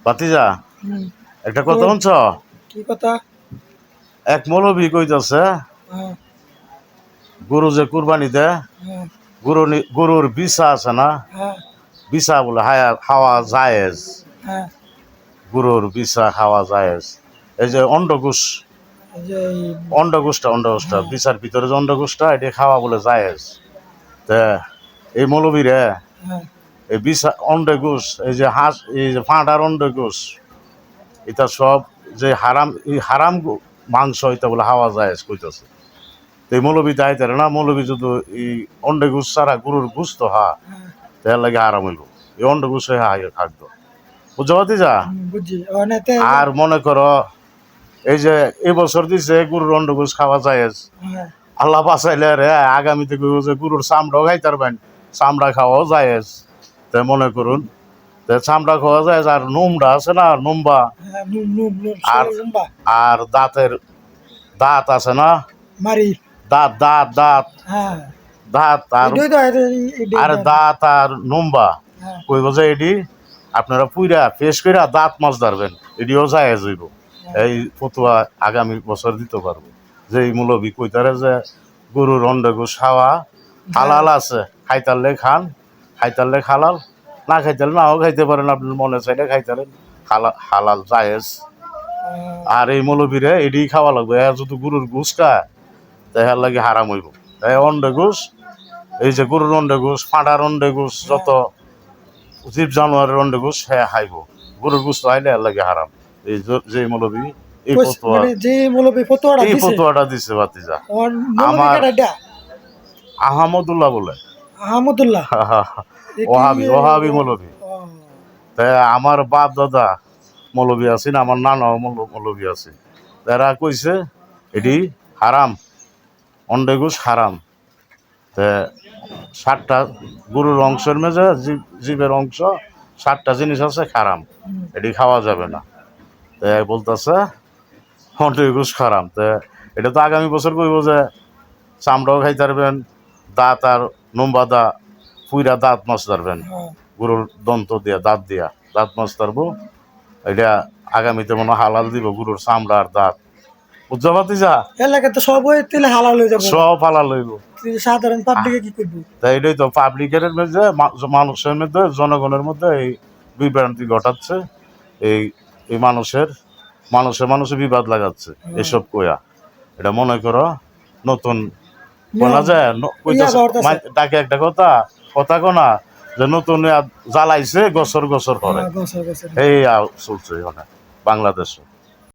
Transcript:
ভাতিজা একটা কথা শুনছ? কি কথা? এক মৌলবী কইতাছে গরু যে কুরবানি দেয় গরুর বিছা আছে না, বিছা বলে খাওয়া জায়েজ, গরুর বিছা খাওয়া জায়েজ। এই যে অন্ডকোষ, অন্ডকোষটা বিছার ভিতরে যে অন্ডকোষটা এটা খাওয়া বলে জায়েজ। তা এই মৌলবীরে এই বিছা অন্ডকোষ, এই যে হাঁস, এই যে ফাঁটার অন্ডকোষ, এটা সব যে হারাম, এই হারাম মাংস এটা বলে খাওয়া জায়েজ কইতাছে। এই মৌলবী দায় তারে না, মৌলবী যদি এই অন্ডকোষ ছাড়া গরুর গুস্ত তার লাগে আরাম হইব, এই অন্ডকোষ খাদ্য, বুঝতে পারতি যা। আর মনে করো এই যে এবছর দিছে গরুর অন্ডকোষ খাওয়া জায়েজ, আল্লাহ বাঁচাইলে রে আগামীতে যে গরুর চামড়াও খাইতে পারবেন, চামড়া খাওয়াও জায়েজ। তাই মনে করুন চামড়া খাওয়া যায়। আর নোমরা আছে না, নোম্বা, আর দাঁতের দাঁত আছে না, দাঁত দাঁত দাঁত দাঁত আর দাঁত আর নোম্বা কইব যে এটি আপনারা পুইরা পেশ কইরা দাঁত মাছ ধরবেন, এটিও জায়েজ হইব। এই ফতুয়া আগামী বছর দিতে পারবো যে এই মৌলবী কইতারে যে গরুর অন্ডকোষ খাওয়া হালাল আছে, খাইতারলে খান, খাইতারলে হালাল, না খাইতারলে নাও খাইতে পারেন, আপনার মনে চাইলে খাইতারেন, হালাল জায়েজ। আর এই মৌলবীরে এটি খাওয়া লাগবে, যদি গরুর গোশ খায় তাহার লাগে হারাম হইব। তাই অন্ডকোষ, এই যে গরুর অন্ডকোষ, ফাঁটার অন্ডকোষ, যত জীব জানোয়ারের অন্ডকোষ হ্যাঁ খাইব, গরুর গোশ খাইলে এর লাগে হারাম। এই যে মৌলবী এই ফতোয়াটা দিছে ভাতিজা, আমার আহমদুল্লাহ বলে, ওহাবি মৌলবী। তাই আমার বাপ দাদা মৌলবী আছেন, আমার নানাও মৌলবী আছে, তারা কইছে এটি হারাম, অন্ডকোষ হারাম। তা 7টা গরুর অংশের মেঝে জীবের অংশ 7টা জিনিস আছে হারাম, এটি খাওয়া যাবে না। তাই বলতেছে অন্ডকোষ হারাম। তা এটা তো আগামী বছর কইব যে চামড়াও খাইতে পারবেন, দাঁত আর নম্বা পুইরা দাঁত মাছ ধরবেন, গরুর দন্ত দিয়া দাঁত দিয়া দাঁত মাছ ধরবো। এটা আগামীতে মনে হালাল দিব, গরুর চামড়া আর দাঁত, বুঝতে পারতি যা। এলাকাতে সবই হালাল হয়ে যাবে, সব হালাল হইব। সাধারণ পাবলিকে কি করবে? তাই এটাই তো পাবলিকের মধ্যে, মানুষের মধ্যে, জনগণের মধ্যে এই বিভ্রান্তি ঘটাচ্ছে, এই মানুষে বিবাদ লাগাচ্ছে এসব কইয়া। এটা মনে করো নতুন বলা যায়, ডাকে একটা কথা কোনা যে নতুন জ্বালাইছে গছর করে, এই চলছে বাংলাদেশে।